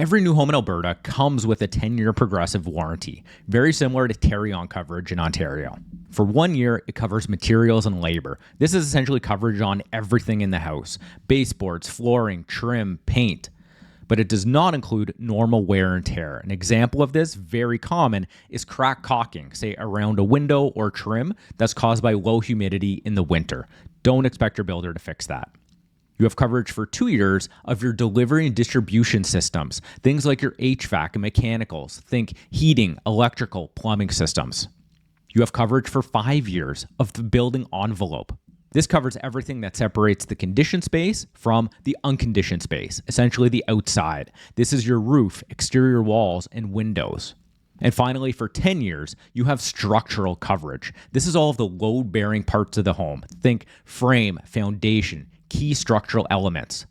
Every new home in Alberta comes with a 10-year progressive warranty, very similar to carry-on coverage in Ontario. For 1 year, it covers materials and labor. This is essentially coverage on everything in the house: baseboards, flooring, trim, paint. But it does not include normal wear and tear. An example of this, very common, is crack caulking, say around a window or trim that's caused by low humidity in the winter. Don't expect your builder to fix that. You have coverage for 2 years of your delivery and distribution systems, things like your HVAC and mechanicals. Think heating, electrical, plumbing systems. You have coverage for 5 years of the building envelope. This covers everything that separates the conditioned space from the unconditioned space, essentially the outside. This is your roof, exterior walls, and windows. And finally, for 10 years, you have structural coverage. This is all of the load-bearing parts of the home. Think frame, foundation, key structural elements.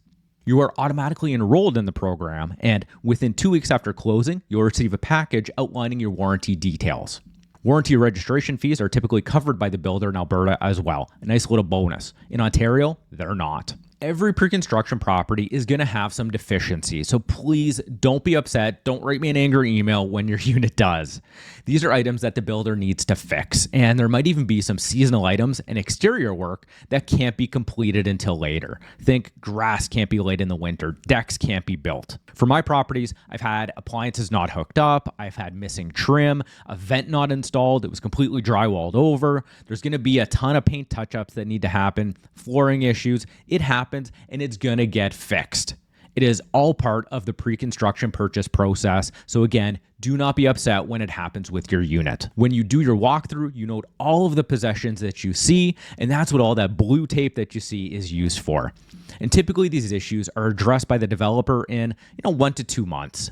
You are automatically enrolled in the program, and within 2 weeks after closing, you'll receive a package outlining your warranty details. Warranty registration fees are typically covered by the builder in Alberta as well. A nice little bonus. In Ontario, they're not. Every pre-construction property is going to have some deficiencies, so please don't be upset. Don't write me an angry email when your unit does. These are items that the builder needs to fix, and there might even be some seasonal items and exterior work that can't be completed until later. Think grass can't be laid in the winter, decks can't be built. For my properties, I've had appliances not hooked up, I've had missing trim, a vent not installed, it was completely drywalled over. There's going to be a ton of paint touch-ups that need to happen, flooring issues. It happens, and it's going to get fixed. It is all part of the pre-construction purchase process. So again, do not be upset when it happens with your unit. When you do your walkthrough, you note all of the possessions that you see, and that's what all that blue tape that you see is used for. And typically these issues are addressed by the developer in 1 to 2 months.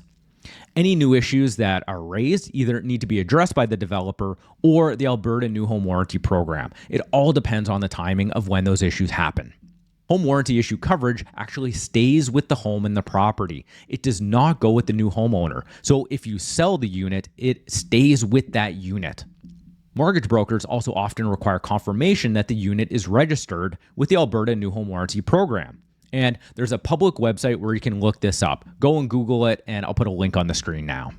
Any new issues that are raised either need to be addressed by the developer or the Alberta New Home Warranty Program. It all depends on the timing of when those issues happen. Home warranty issue coverage actually stays with the home and the property. It does not go with the new homeowner. So if you sell the unit, it stays with that unit. Mortgage brokers also often require confirmation that the unit is registered with the Alberta New Home Warranty Program. And there's a public website where you can look this up. Go and Google it, and I'll put a link on the screen now.